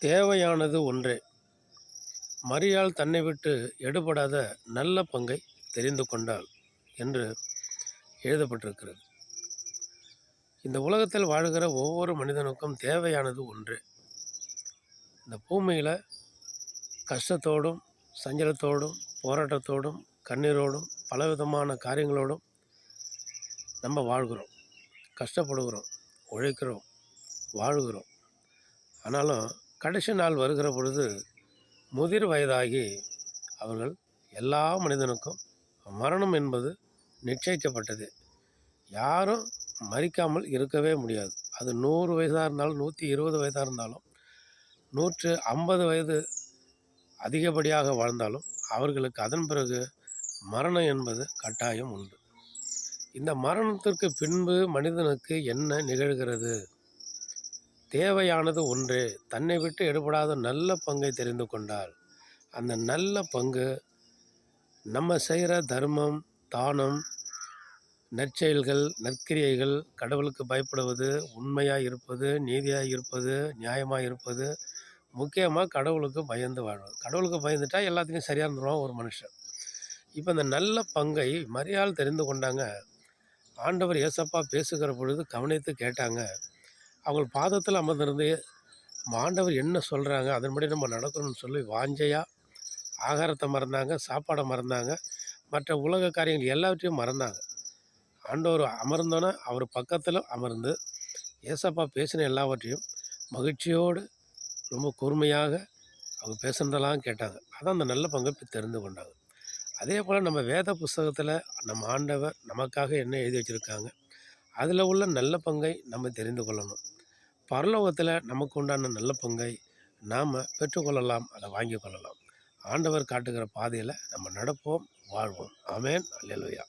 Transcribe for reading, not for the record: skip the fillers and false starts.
தேவையானது ஒன்றே. மரியாள் தன்னை விட்டு எடுபடாத நல்ல பங்கை தெரிந்து கொண்டாள் என்று எழுதப்பட்டிருக்கிறது. இந்த உலகத்தில் வாழ்கிற ஒவ்வொரு மனிதனுக்கும் தேவையானது ஒன்றே. இந்த பூமியில் கஷ்டத்தோடும் சஞ்சலத்தோடும் போராட்டத்தோடும் கண்ணீரோடும் பலவிதமான காரியங்களோடும் நம்ம வாழ்கிறோம், கஷ்டப்படுகிறோம், உழைக்கிறோம், வாழ்கிறோம். ஆனாலும் கடைசி நாள் வருகிற பொழுது முதிர் வயதாகி அவர்கள் எல்லா மனிதனுக்கும் மரணம் என்பது நிச்சயிக்கப்பட்டது. யாரும் மரிக்காமல் இருக்கவே முடியாது. அது 100 வயதாக இருந்தாலும் 120 வயதாக இருந்தாலும் 150 வயது அதிகப்படியாக வாழ்ந்தாலும் அவர்களுக்கு அதன் பிறகு மரணம் என்பது கட்டாயம் உண்டு. இந்த மரணத்திற்கு பின்பு மனிதனுக்கு என்ன நிகழ்கிறது? தேவையானது ஒன்றே. தன்னை விட்டு எடுபடாத நல்ல பங்கை தெரிந்து கொண்டால் அந்த நல்ல பங்கு நம்ம செய்கிற தர்மம், தானம், நற்செயல்கள், நற்கிரியைகள், கடவுளுக்கு பயப்படுவது, உண்மையாக இருப்பது, நீதியாக இருப்பது, நியாயமாக இருப்பது, முக்கியமாக கடவுளுக்கு பயந்து வாழ்வது. கடவுளுக்கு பயந்துட்டா எல்லாத்துக்கும் சரியாக இருந்துருவான் ஒரு மனுஷன். இப்போ இந்த நல்ல பங்கை மரியாள் தெரிந்து கொண்டாங்க. ஆண்டவர் ஏசப்பா பேசுகிற பொழுது கவனித்து கேட்டாங்க. அவங்கள் பாதத்தில் அமர்ந்திருந்து ஆண்டவர் என்ன சொல்கிறாங்க அதன்படி நம்ம நடக்கணும்னு சொல்லி வாஞ்சையாக ஆகாரத்தை மறந்தாங்க, சாப்பாடை மறந்தாங்க, மற்ற உலக காரியங்கள் எல்லாவற்றையும் மறந்தாங்க. ஆண்டவர் அமர்ந்தோன்னே அவர் பக்கத்தில் அமர்ந்து ஏசப்பா பேசின எல்லாவற்றையும் மகிழ்ச்சியோடு ரொம்ப கூர்மையாக அவங்க பேசுனதெல்லாம் கேட்டாங்க. அதான் அந்த நல்ல பங்கை தெரிந்து கொண்டாங்க. அதே போல் நம்ம வேத புஸ்தகத்தில் நம்ம ஆண்டவர் நமக்காக என்ன எழுதி வச்சுருக்காங்க, அதில் உள்ள நல்ல பங்கை நம்ம தெரிந்து கொள்ளணும். பரலோகத்தில் நமக்கு உண்டான நல்ல பங்கை நாம் பெற்றுக்கொள்ளலாம், அதை வாங்கி கொள்ளலாம். ஆண்டவர் காட்டுகிற பாதையில் நம்ம நடப்போம், வாழ்வோம். ஆமென். அல்லேலூயா.